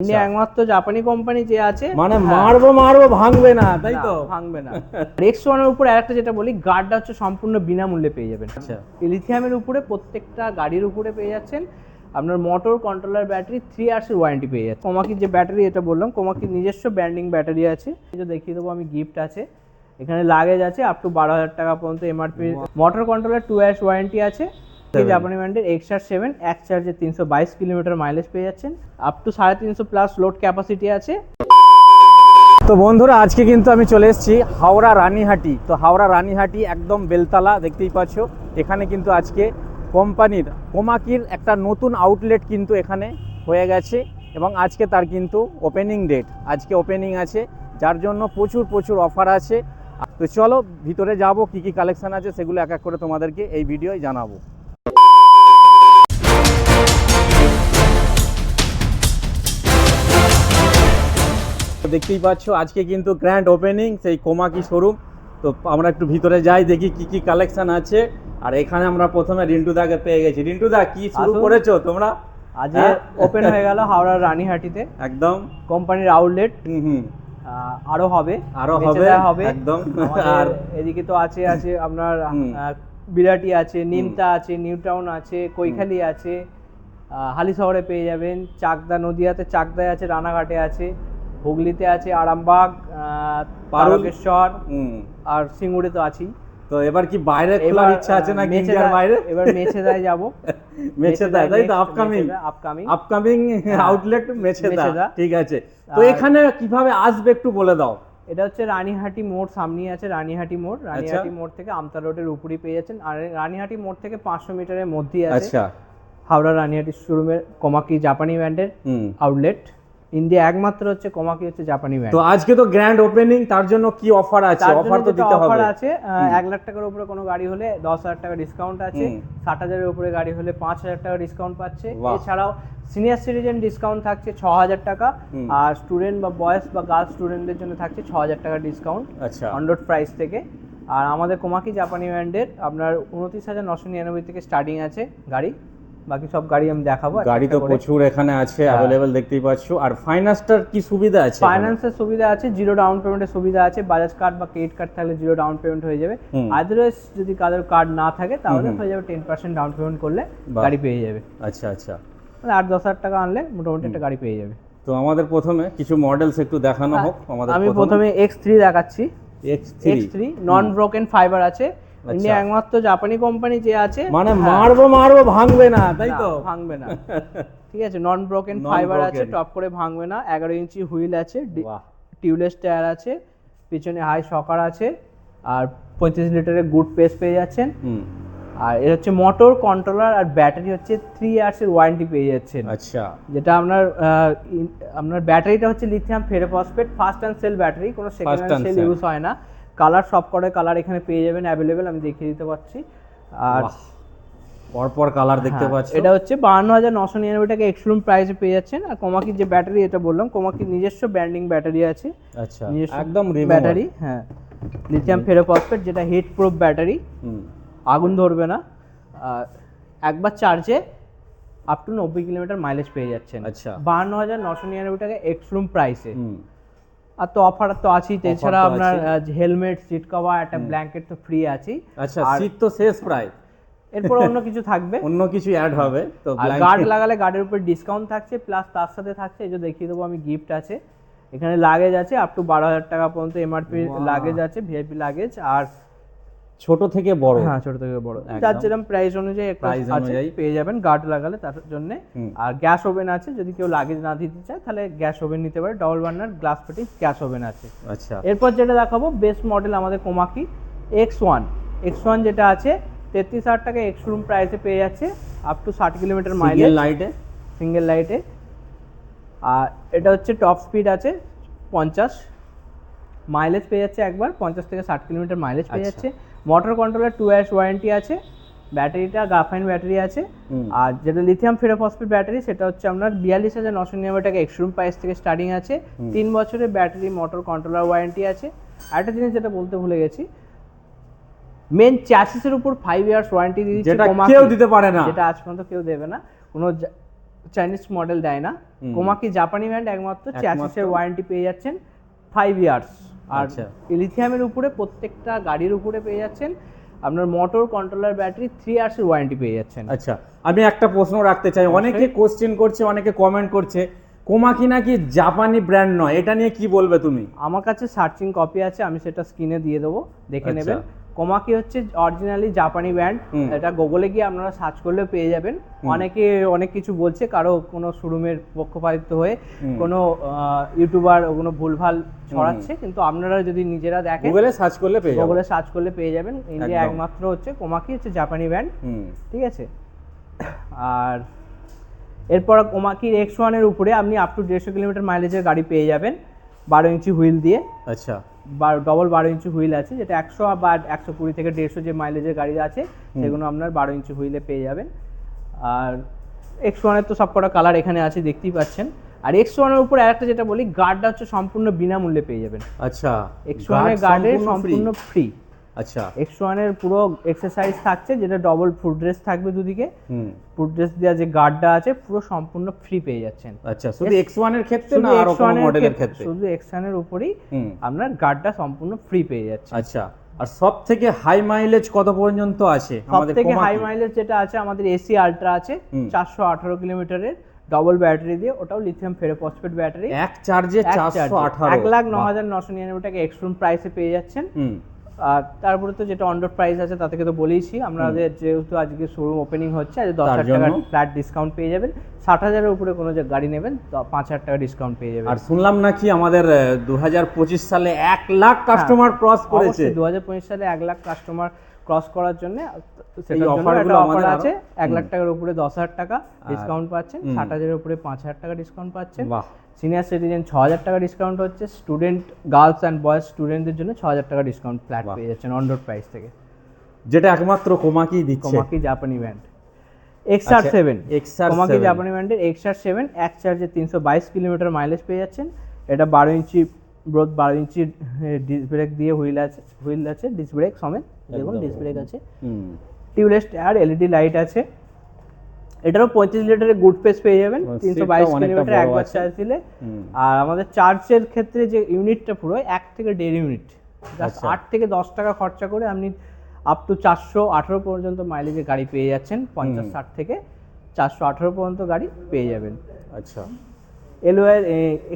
India একমাত্র জাপানি company যে আছে, মানে মারবো ভাঙবে না, তাই তো? ভাঙবে না। X1 এর উপরে আরেকটা যেটা বলি, গার্ডটা হচ্ছে সম্পূর্ণ বিনামূল্যে পেয়ে যাবেন। আচ্ছা, লিথিয়ামের উপরে প্রত্যেকটা গাড়ির উপরে পেয়ে যাচ্ছেন আপনার মোটর কন্ট্রোলার ব্যাটারি 3 ইয়ার্স এর ওয়ারেন্টি পেয়ে যাচ্ছে। কোমাকির যে ব্যাটারি এটা বললাম, কোমাকির নিজস্ব ব্র্যান্ডিং ব্যাটারি আছে, এটা দেখিয়ে দেবো আমি, গিফট আছে, এখানে লাগেজ আছে আপ টু 12,000 টাকা পর্যন্ত MRP. Motor controller 2 years warranty আছে। জাপানি ব্র্যান্ডের XR7 এক চার্জে 322 কিলোমিটার মাইলেজ পেয়ে যাচ্ছেন, up to 350 plus load capacity আছে। তো বন্ধুরা আজকে কিন্তু আমি চলে এসেছি হাওড়া রানীহাটি। তো হাওড়া রানীহাটি একদম বেলতলা, দেখতেই পাচ্ছ। এখানে কিন্তু আজকে কোম্পানির কোমাকির একটা নতুন আউটলেট কিন্তু এখানে হয়ে গেছে এবং আজকে তার কিন্তু ওপেনিং ডেট, আজকে ওপেনিং আছে, যার জন্য প্রচুর অফার আছে। তো চলো ভিতরে যাব, কি কি কালেকশন আছে সেগুলো এক এক করে তোমাদেরকে এই ভিডিওয় জানাবো। দেখতেই পাচ্ছ আজকে কিন্তু গ্র্যান্ড ওপেনিং সেই কোমাকি শোরুম। তো আমরা একটু ভিতরে যাই, দেখি কি কি কালেকশন আছে। আর এখানে আমরা প্রথমে রিন্টুদাকে পেয়ে গেছি। রিন্টুদা, কি শুরু করেছো তোমরা? আজ ওপেন হয়ে গেল হাওড়া রানীহাটিতে একদম কোম্পানির আউটলেট। আরো হবে একদম। আর এদিকে তো আছে আপনার বিরাটি আছে, নিমতা আছে, নিউ টাউন আছে, কৈখালি আছে, হালিশহরে পেয়ে যাবেন, চাকদা, নদিয়াতে চাকদায় আছে, রানাঘাটে আছে, হুগলিতে আছে, আরামবাগ, তারকেশ্বর, আর সিঙ্গুরে তো আছেই। তো এবার কি বাইরে খোলার ইচ্ছা আছে না? ইন্ডিয়ার বাইরে এবার মেছেদায় যাব। মেছেদায়, তাই তো? Upcoming outlet Mecheda. ঠিক আছে, তো এখানে কিভাবে আসবে একটু বলে দাও। এটা হচ্ছে রানীহাটি মোড়, সামনেই আছে রানীহাটি মোড়। রানীহাটি মোড় থেকে আমতা রোডের উপরেই পেয়ে যাচ্ছেন। আর রানীহাটি মোড় থেকে 500 মিটারের মধ্যেই আছে হাওড়া রানীহাটি শোরুমের কোমাকি জাপানি ব্র্যান্ডের আউটলেট। ইন্ডিয়া একমাত্র হচ্ছে কোমাকি হচ্ছে জাপানি ব্র্যান্ড। তো আজকে তো গ্র্যান্ড ওপেনিং, তার জন্য কি অফার আছে? অফার তো দিতে হবে। অফার আছে, 1 লাখ টাকার উপরে কোনো গাড়ি হলে 10,000 টাকা ডিসকাউন্ট আছে, 60,000 এর উপরে গাড়ি হলে 5,000 টাকা ডিসকাউন্ট পাচ্ছে। এছাড়াও সিনিয়র সিটিজেন ডিসকাউন্ট থাকছে 6,000 টাকা, আর স্টুডেন্ট বা বয়েজ বা গার্লস স্টুডেন্টদের জন্য থাকছে 6,000 টাকা ডিসকাউন্ট অন রোড প্রাইস থেকে। আর আমাদের কোমাকি জাপানি ব্র্যান্ডের আপনার 29,999 থেকে স্টার্টিং আছে গাড়ি। বাকি সব গাড়ি আমি দেখাবো। গাড়ি তো প্রচুর এখানে আছে अवेलेबल, দেখতেই পাচ্ছ। আর ফাইন্যান্সটার কি সুবিধা আছে? ফাইন্যান্সের সুবিধা আছে, জিরো ডাউন পেমেন্টের সুবিধা আছে। বাজাজ কার্ড বা ক্রেডিট কার্ড থাকলে জিরো ডাউন পেমেন্ট হয়ে যাবে। আদারওয়াইজ যদি কারোর কার্ড না থাকে তাহলে হয়ে যাবে 10% ডাউন পেমেন্ট করলে গাড়ি পেয়ে যাবে। আচ্ছা, মানে 8-10,000 টাকা আনলে মোটামুটি একটা গাড়ি পেয়ে যাবে। তো আমাদের প্রথমে কিছু মডেলস একটু দেখানো হোক আমাদের। আমি প্রথমে X3 দেখাচ্ছি। X3 নন ব্রোকেন ফাইবার আছে। ইন্ডিয়া একমাত্র জাপানি কোম্পানি যে আছে, মানে মারবো ভাঙবে না, তাই তো? ভাঙবে না। ঠিক আছে, নন ব্রোকেন ফাইবার আছে, টপ করে ভাঙবে না। 11 ইঞ্চি হুইল আছে, টিউবলেস টায়ার আছে, পিছনে হাই শকার আছে, আর 35 লিটারের গুড পেস পেয়ে যাচ্ছেন। আর এর হচ্ছে মোটর কন্ট্রোলার আর ব্যাটারি হচ্ছে 3 ইয়ার্স এর ওয়ারেন্টি পেয়ে যাচ্ছেন। আচ্ছা, যেটা আপনার ব্যাটারিটা হচ্ছে lithium ferrophosphate first hand sell battery, কোনো সেকেন্ড হ্যান্ড সেল ইউজ হয় না। কালার সব করে কালার এখানে পেয়ে যাবেন অ্যাভেলেবেল, আমি দেখিয়ে দিতে পারছি। আর পরপর কালার দেখতে পাচ্ছি। এটা হচ্ছে 52,999 টাকা এক্সক্লুসিভ প্রাইসে পেয়ে যাচ্ছেন। আর কোমাকির যে ব্যাটারি এটা বললাম, কোমাকির নিজস্ব ব্র্যান্ডিং ব্যাটারি আছে। আচ্ছা, একদম ব্যাটারি, লিথিয়াম ফেরোফসফেট, যেটা হিট প্রুফ ব্যাটারি, আগুন ধরবে না। একবার চার্জে আপ টু 90 কিলোমিটার মাইলেজ পেয়ে যাচ্ছেন। আচ্ছা, 52,999 টাকা এক্সক্লুসিভ প্রাইসে। আর তো অফার তো আছেই, এছাড়া আপনার হেলমেট, সিট কভার, একটা ব্ল্যাঙ্কেট তো ফ্রি আছেই। আচ্ছা, সিট তো শেষ প্রায়, এরপর অন্য কিছু থাকবে, অন্য কিছু অ্যাড হবে। তো গার্ড লাগালে গার্ডের উপর ডিসকাউন্ট থাকছে, প্লাস তার সাথে থাকছে, এই যে দেখিয়ে দেবো আমি, গিফট আছে। এখানে লাগেজ আছে আপ টু 12,000 টাকা পর্যন্ত এমআরপি লাগেজ আছে, ভিআইপি লাগেজ। আর ছোট থেকে বড়, ছোট থেকে বড়, যার যেরকম প্রাইস অনুযায়ী পেয়ে যাবেন গার্ড লাগালে তার জন্য। আর গ্যাস ওভেন আছে, যদি কেউ লাগেজ না দিতে চায় তাহলে গ্যাস ওভেন নিতে পারে, double burner glass fitting gas oven আছে। আচ্ছা, এরপর যেটা দেখাবো বেস্ট মডেল আমাদের কোমাকি X1 যেটা আছে 33,000 টাকা এক্সক্লুসিভ প্রাইসে পেয়ে যাচ্ছে, up to 60 kilometre mileage single লাইটে। আর এটা হচ্ছে টপ স্পিড আছে 50, মাইলেজ পেয়ে যাচ্ছে একবার 50 থেকে 60 কিলোমিটার মাইলেজ পেয়ে যাচ্ছে। মোটর কন্ট্রোলার 2 ইয়ার্স ওয়ারেন্টি আছে, ব্যাটারিটা গ্রাফাইন ব্যাটারি আছে। আর যেটা লিথিয়াম ফেরোফসফেট ব্যাটারি সেটা হচ্ছে আপনার 42,999 টাকা এক্সক্লুসিভ প্রাইস থেকে স্টার্টিং আছে। 3 বছরের ব্যাটারি মোটর কন্ট্রোলার ওয়ারেন্টি আছে। আরেকটা জিনিস যেটা বলতে ভুলে গেছি, মেন চ্যাসিসের উপর 5 ইয়ার্স ওয়ারেন্টি দিচ্ছে, যেটা কেউ দিতে পারে না, যেটা আজ পর্যন্ত কেউ দেবে না। কোনো চাইনিজ মডেল দেয় না। কোমাকি জাপানি ব্র্যান্ড, একমাত্র চ্যাসিসের ওয়ারেন্টি পেয়ে যাচ্ছেন 5 ইয়ার্স। আর লিথিয়ামের উপরে প্রত্যেকটা গাড়ির উপরে পেয়ে যাচ্ছেন আপনার মোটর, কন্ট্রোলার, ব্যাটারি 3 ইয়ার্সের ওয়ারেন্টি পেয়ে যাচ্ছেন। আচ্ছা, আমি একটা প্রশ্ন রাখতে চাই, অনেকে কোশ্চেন করছে, অনেকে কমেন্ট করছে কোমাকি নাকি জাপানি ব্র্যান্ড নয়, এটা নিয়ে কি বলবে তুমি? আমার কাছে সার্চিং কপি আছে, আমি সেটা স্ক্রিনে দিয়ে দেবো, দেখে নেবেন। কোমাকি হচ্ছে অরিজিনালি জাপানি ব্র্যান্ড, এটা গুগলে গিয়ে আপনারা সার্চ করলে পেয়ে যাবেন। অনেকে অনেক কিছু বলছে, কারো কোনো শোরুমের পক্ষপাতিত্ব হয়ে কোনো ইউটিউবার কোনো ভুলভাল ছড়াচ্ছে, কিন্তু আপনারা যদি নিজেরা দেখেন গুগলে সার্চ করলে পেয়ে যাবেন, গুগলে সার্চ করলে পেয়ে যাবেন। ইন্ডিয়া একমাত্র হচ্ছে কোমাকি হচ্ছে জাপানি ব্র্যান্ড, ঠিক আছে। আর এরপর কোমাকির X1 এর উপরে আপনি আপ টু 150 কিলোমিটার মাইলেজের গাড়ি পেয়ে যাবেন 12 ইঞ্চি হুইল দিয়ে। আচ্ছা, ডবল 12 ইঞ্চি হুইল আছে, যেটা 100 বা 120 থেকে 150 যে মাইলেজের গাড়ি আছে সেগুলো আপনার 12 ইঞ্চি হুইলে পেয়ে যাবেন। আর X1 এর তো সবকটা কালার এখানে আছে, দেখতেই পাচ্ছেন। আর X1 এর উপর আরেকটা যেটা বলি, গার্ডটা হচ্ছে সম্পূর্ণ বিনামূল্যে পেয়ে যাবেন। আচ্ছা, X1 এর গার্ডে সম্পূর্ণ ফ্রি। আচ্ছা, X1 এর পুরো এক্সারসাইজ থাকছে, যেটা ডবল ফুট ড্রেস থাকবে দুদিকে, ফুট ড্রেস দেওয়া যে গার্ডটা আছে পুরো সম্পূর্ণ ফ্রি পেয়ে যাচ্ছেন। আচ্ছা, শুধু X1 এর ক্ষেত্রে না আরো কোনো মডেলের ক্ষেত্রে? শুধু X1 এর উপরেই আপনার গার্ডটা সম্পূর্ণ ফ্রি পেয়ে যাচ্ছে। আচ্ছা, আর সব থেকে হাই মাইলেজ কত পর্যন্ত আছে আমাদের? সব থেকে হাই মাইলেজ যেটা আছে আমাদের এসি আলট্রা আছে 418 কিলোমিটারের ডবল ব্যাটারি দিয়ে, ওটাও লিথিয়াম ফেরোফসফেট ব্যাটারি, এক চার্জে 418, 1,09,999 টাকা এক্সট্রুম প্রাইসে পেয়ে যাচ্ছেন। আর তারপরে তো যেটা অন রোড প্রাইস আছে তা থেকে তো বলেইছি, আমাদের যেহেতু আজকে শোরুম ওপেনিং হচ্ছে, আজ 10,000 টাকা ফ্ল্যাট ডিসকাউন্ট পেয়ে যাবেন। 60,000 এর উপরে কোনো যে গাড়ি নেবেন তো 5,000 টাকা ডিসকাউন্ট পেয়ে যাবেন। আর শুনলাম নাকি আমাদের 2025 সালে 1 লাখ কাস্টমার ক্রস করেছে। 2025 সালে 1 লাখ কাস্টমার ক্রস করার জন্য সেটার জন্য একটা অফার আছে, 1 লাখ টাকার উপরে 10,000 টাকা ডিসকাউন্ট পাচ্ছেন, 60,000 এর উপরে 5,000 টাকা ডিসকাউন্ট পাচ্ছেন। সিনিয়র সিটিজেন 6,000 টাকা ডিসকাউন্ট হচ্ছে, স্টুডেন্ট গার্লস অ্যান্ড বয়েজ স্টুডেন্টদের জন্য 6,000 টাকা ডিসকাউন্ট ফ্ল্যাট পেয়ে যাচ্ছেন অন রোড প্রাইস থেকে, যেটা একমাত্র কোমাকি দিচ্ছে। কোমাকি জাপানি ব্র্যান্ড XR7, কোমাকি জাপানি ব্র্যান্ডের XR7 এক চার্জে 322 কিলোমিটার মাইলেজ পেয়ে যাচ্ছেন। এটা 12 ইঞ্চি ব্রোথ, 12 ইঞ্চি ডিস্ক ব্রেক দিয়ে হুইল আছে ডিস্ক ব্রেক সমেত, দেখুন ডিস্ক ব্রেক আছে, টিউবলেস টায়ার, এলইডি লাইট আছে। এটারও 35 লিটারের গুড পেস পেয়ে যাবেন 322 কিলোমিটার একবার চার্জ দিলে। আর আমাদের চার্জের ক্ষেত্রে যে ইউনিটটা পুরো 1 থেকে 1.5 ইউনিট, জাস্ট 8 থেকে 10 টাকা খরচা করে আপনি আপ টু 418 পর্যন্ত মাইলেজের গাড়ি পেয়ে যাচ্ছেন। 50-60 থেকে 418 পর্যন্ত গাড়ি পেয়ে যাবেন। আচ্ছা, এলওয়ার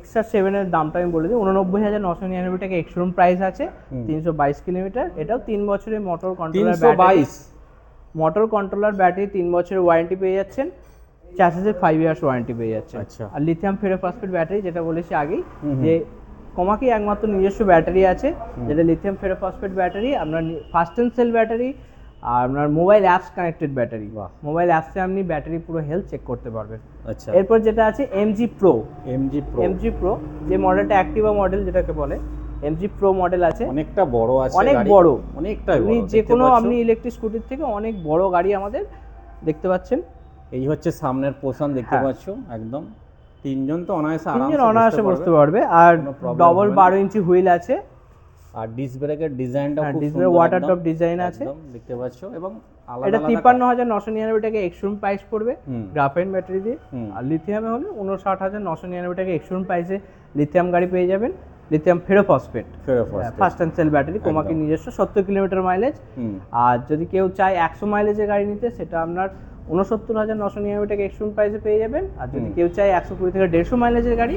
XR7 এর দামটা আমি বলে দিই, 89,999 টাকা এক্সশোরুম প্রাইস আছে, 322 কিলোমিটার। এটাও 3 বছরের motor controller battery, motor controller battery 3 বছরের ওয়ারেন্টি পেয়ে যাচ্ছেন, চ্যাসিসের 5 ইয়ার্স ওয়ারেন্টি পেয়ে যাচ্ছেন। আর লিথিয়াম ফেরোফসফেট ব্যাটারি, যেটা বলেছি আগেই যে কোমাকি একমাত্র নিজস্ব ব্যাটারি আছে, যেটা লিথিয়াম ফেরোফসফেট ব্যাটারি, আপনার ফাস্ট অ্যান্ড সেল ব্যাটারি, আর আপনার mobile apps connected battery. Mobile অ্যাপসে আপনি ব্যাটারি পুরো হেলথ চেক করতে পারবেন। আচ্ছা, এরপর যেটা আছে MG Pro, যে মডেলটা অ্যাক্টিভা মডেল যেটাকে বলে, MG Pro মডেল আছে, অনেকটা বড় আছে, অনেক বড়, অনেকটাই বড়। আপনি যে কোনো আপনি ইলেকট্রিক স্কুটির থেকে অনেক বড় গাড়ি আমাদের দেখতে পাচ্ছেন। এই হচ্ছে সামনের পোর্শন দেখতে পাচ্ছ, একদম তিনজন তো অনায়াসে বসতে পারবে। আর ডবল 12 ইঞ্চি হুইল আছে, আর ডিস্ক ব্রেকের ডিজাইনটা খুব সুন্দর, ওয়াটার টপ ডিজাইন আছে, দেখতে পাচ্ছ। এবং এটা 53,999 টাকা এক্সশোরুম প্রাইস পড়বে গ্রাফাইন ব্যাটারি দিয়ে। আর লিথিয়ামে হলে 59,999 টাকা এক্সশোরুম প্রাইসে লিথিয়াম গাড়ি পেয়ে যাবেন, lithium ferrophosphate first and sell battery, Komaki নিজস্ব, 70 কিলোমিটার মাইলেজ। আর যদি কেউ চায় 100 মাইলেজের গাড়ি নিতে, সেটা আপনার 69,999 টাকা এক্সশোরুম প্রাইসে পেয়ে যাবেন। আর যদি কেউ চায় 120 থেকে 150 মাইলেজের গাড়ি,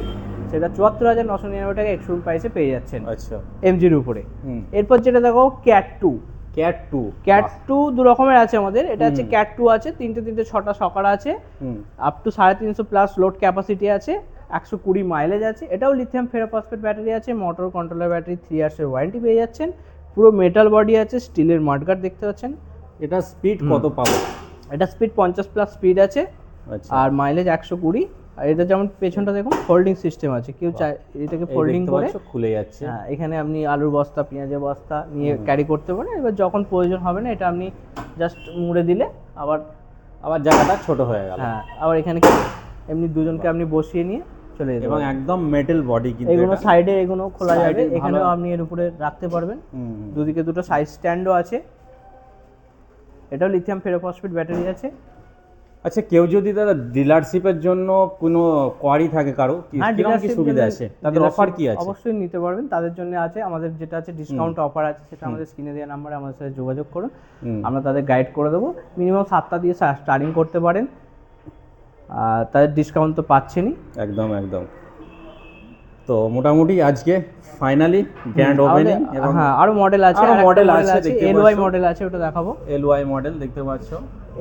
সেটা 74,999 টাকা এক্সশোরুম প্রাইসে পেয়ে যাচ্ছেন। আচ্ছা, MG-র উপরে। এরপর যেটা দেখো ক্যাট টু দু রকমের আছে আমাদের, এটা হচ্ছে ক্যাট 2 আছে, 3টে 6টা সকার আছে, up to 350 plus load capacity আছে, 120 মাইলেজ আছে। এটাও লিথিয়াম ফেরোফসফেট ব্যাটারি আছে, মোটর কন্ট্রোলার ব্যাটারি 3 ইয়ার্সের ওয়ারেন্টি পেয়ে যাচ্ছেন। পুরো মেটাল বডি আছে, স্টিলের মাডগার্ড দেখতে পাচ্ছেন। এটা স্পিড কত পাবো? এটা স্পিড 50 প্লাস স্পিড আছে, আর মাইলেজ 120। আর এটা যেমন পেছনটা দেখুন ফোল্ডিং সিস্টেম আছে, কেউ চায় এটাকে ফোল্ডিং করে খুলে যাচ্ছে। হ্যাঁ, এখানে আপনি আলুর বস্তা, পেঁয়াজের বস্তা নিয়ে ক্যারি করতে পারেন। এবার যখন প্রয়োজন হবে না, এটা আপনি জাস্ট মুড়ে দিলে আবার জায়গাটা ছোট হয়ে গেল। হ্যাঁ, আবার এখানে এমনি দুজনকে আপনি বসিয়ে নিয়ে চলে যেতে এবং একদম মেটাল বডি, কিন্তু এগুলো সাইডে এগুলো খোলা যাবে, এখানেও আপনি এর উপরে রাখতে পারবেন। দুদিকে দুটো সাইড স্ট্যান্ডও আছে। এটাও লিথিয়াম ফেরোফসফেট ব্যাটারি আছে। আচ্ছা, কেউ যদি দাদা ডিলারশিপের জন্য কোনো কোয়ারি থাকে কারো, কিরকম কি dealership সুবিধা জন্য- আছে, তাদের dealership অফার কি আছে? অবশ্যই নিতে পারবেন, তাদের জন্য আছে আমাদের যেটা আছে ডিসকাউন্ট অফার আছে, সেটা আমাদের স্ক্রিনে দেওয়া নাম্বারে আমাদের সাথে যোগাযোগ করুন, আমরা তাদের গাইড করে দেবো। মিনিমাম 7টা দিয়ে স্টার্টিং করতে পারেন, আর তাদের ডিসকাউন্ট তো পাচ্ছেনই। একদম একদম। তো মোটামুটি আজকে ফাইনালি গ্র্যান্ড ওপেনিং, এবং হ্যাঁ আরো মডেল আছে, আরো আরেকটা model আছে, দেখতে এলওয়াই পাচ্ছ। মডেল আছে, ওটা দেখাবো। এলওয়াই মডেল দেখতে পাচ্ছ।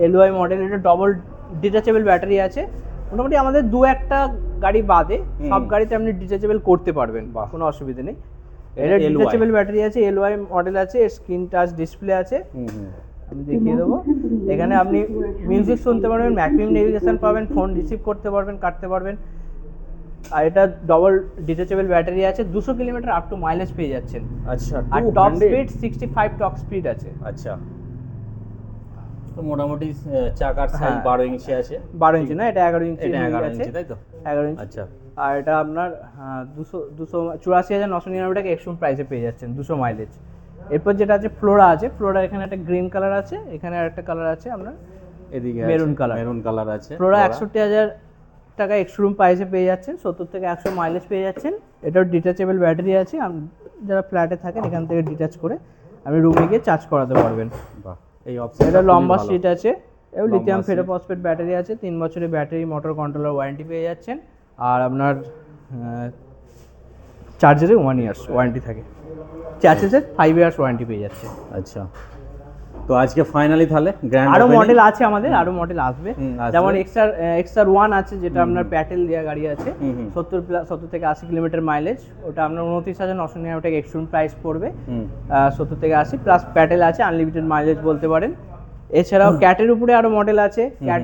এলওয়াই মডেল, এটা ডবল ডিটাচেবল ব্যাটারি আছে। মোটামুটি আমাদের দু একটা গাড়ি বাদে সব গাড়িতে আপনি ডিটাচেবল করতে পারবেন, কোনো অসুবিধা নেই। এটা LY ডিটাচেবল ব্যাটারি আছে, এলওয়াই মডেল আছে, স্ক্রিন টাচ ডিসপ্লে আছে, আমি দেখিয়ে দেবো। এখানে আপনি মিউজিক শুনতে পারবেন, ম্যাপিং নেভিগেশন পাবেন, ফোন রিসিভ করতে পারবেন, কাটতে পারবেন। আর এটা ডবল ডিটাচেবল ব্যাটারি আছে, 200 কিলোমিটার আপ টু মাইলেজ পেয়ে যাচ্ছেন। আচ্ছা, আর টপ 200? স্পিড 65 টপ স্পিড আছে। আচ্ছা, তো মোটামুটি চাকার সাইজ হ্যাঁ। 12 ইঞ্চি আছে। 12 ইঞ্চি না, এটা 11 ইঞ্চি এটা 11 আছে, ইঞ্চি, তাই তো? 11 ইঞ্চি। আচ্ছা, আর এটা আপনার 284,999 টাকা এক্সট্রুম প্রাইসে পেয়ে যাচ্ছেন, 200 মাইলেজ। এরপর যেটা আছে ফ্লোরা আছে, ফ্লোরা এখানে একটা গ্রিন কালার আছে, এখানে আরেকটা কালার আছে আপনার এদিকে মেরুন কালার। মেরুন কালার আছে। ফ্লোরা 61,000 টাকা এক্সট্রুম প্রাইসে পেয়ে যাচ্ছেন, 70 থেকে 100 মাইলেজ পেয়ে যাচ্ছেন। এটাও ডিটাচেবল ব্যাটারি আছে, যারা ফ্ল্যাটে থাকেন এখান থেকে ডিটাচ করে আপনি রুমে গিয়ে চার্জ করাতে পারবেন। বাহ, এই অপশন এটা লম্বা সিট আছে, এবং লম্বা লিথিয়াম seat। ফেরোফসফেট ব্যাটারি আছে, 3 বছরের ব্যাটারি মোটর কন্ট্রোলার ওয়ারেন্টি পেয়ে যাচ্ছেন। আর আপনার চার্জারে 1 ইয়ার্স ওয়ারেন্টি থাকে, চার্জেসের 5 ইয়ার্স ওয়ারেন্টি পেয়ে যাচ্ছে। আচ্ছা, তো আজকে ফাইনালি তাহলে গ্র্যান্ড আরো মডেল আছে আমাদের, আরো মডেল আসবে, আসবে। যেমন এক্সআর 1 আছে, যেটা আপনার প্যাটেল দেওয়া গাড়ি আছে, হুম, হুম। 70 থেকে 80 কিলোমিটার মাইলেজ, ওটা আপনার 29,999 টাকা এক্সট্রুম প্রাইস পড়বে। 70 থেকে 80 প্লাস প্যাটেল আছে, আনলিমিটেড মাইলেজ বলতে পারেন। এছাড়াও ক্যাটের উপরে আরো মডেল আছে, ক্যাট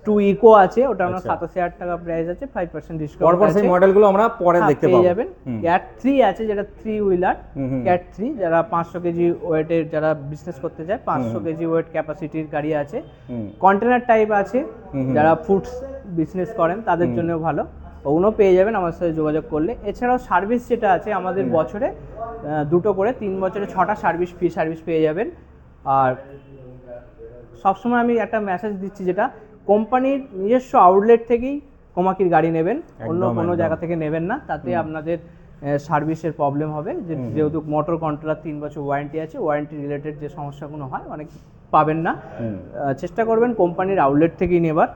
2 ইকো আছে, ওটা আপনার 87,000 টাকা প্রাইস আছে, 5% ডিসকাউন্ট পরপর সেই মডেলগুলো আমরা পরে দেখতে পেয়ে পাবো। যাবেন। ক্যাট 3 আছে, যেটা 3 হুইলার, ক্যাট 3 যারা 500 কেজি ওয়েটের, যারা বিজনেস করতে চায়, 500 কেজি ওয়েট ক্যাপাসিটির গাড়ি আছে। কন্টেনার টাইপ আছে, যারা ফুডস বিজনেস করেন তাদের জন্য ভালো, ওগুলো পেয়ে যাবেন আমার সাথে যোগাযোগ করলে। এছাড়াও সার্ভিস যেটা আছে আমাদের বছরে দুটো করে, 3 বছরে 6টা সার্ভিস, ফ্রি সার্ভিস পেয়ে যাবেন। আর সবসময় আমি একটা মেসেজ দিচ্ছি, যেটা কোম্পানির নিজস্ব আউটলেট থেকেই কোমাকির গাড়ি নেবেন, অন্য কোনো জায়গা থেকে নেবেন না, তাতে আপনাদের সার্ভিসের প্রবলেম হবে। যেহেতু মোটর কন্ট্রোলার 3 বছর ওয়ারেন্টি আছে, ওয়ারেন্টি রিলেটেড যে সমস্যাগুলো হয় অনেক পাবেন না, চেষ্টা করবেন কোম্পানির আউটলেট থেকেই নেবার।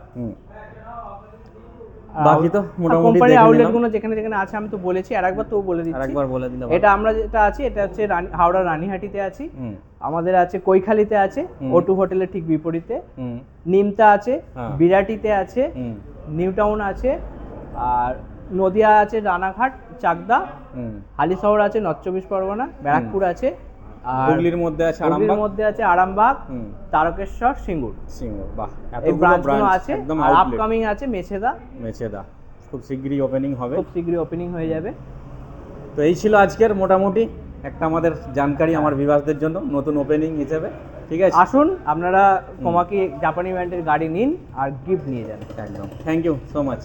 বাকি তো মোটামুটি কোম্পানির দেখে আউটলেট নিলাম। গুলো যেখানে যেখানে আছে আমি তো বলেছি, আরেকবার তো বলে দিচ্ছি। আরেকবার বলে দিলাম। এটা আমরা যেটা আছি, এটা হচ্ছে হাওড়া রানীহাটিতে আছি, আমাদের আছে কৈখালিতে আছে, O2 হোটেলের ঠিক বিপরীতে, নিমতা আছে, বিরাটিতে আছে, নিউ টাউন আছে, আর নদিয়া আছে, রানাঘাট, চাকদা, হালিশহর আছে, নর্থ 24 পরগনা, ব্যারাকপুর আছে, আর হুগলির মধ্যে আছে হুগলির আরামবাগ। মধ্যে আছে আরামবাগ, তারকেশ্বর, সিঙ্গুর। বাহ, এই এতগুলো ব্রাঞ্চগুলো ব্রাঞ্চ আছে। একদম আর আউটলেট। আপকামিং আছে মেছেদা, মেচেদা খুব শীঘ্রই ওপেনিং হবে। খুব শীঘ্রই ওপেনিং হয়ে যাবে। তো এই ছিল আজকের মোটামুটি একটা আমাদের জানকারি আমার ভিউয়ারদের জন্য, নতুন ওপেনিং হিসেবে। ঠিক আছে, আসুন আপনারা কোমাকি জাপানি ব্র্যান্ডের গাড়ি নিন আর গিফট নিয়ে যান। একদম। Thank you so much.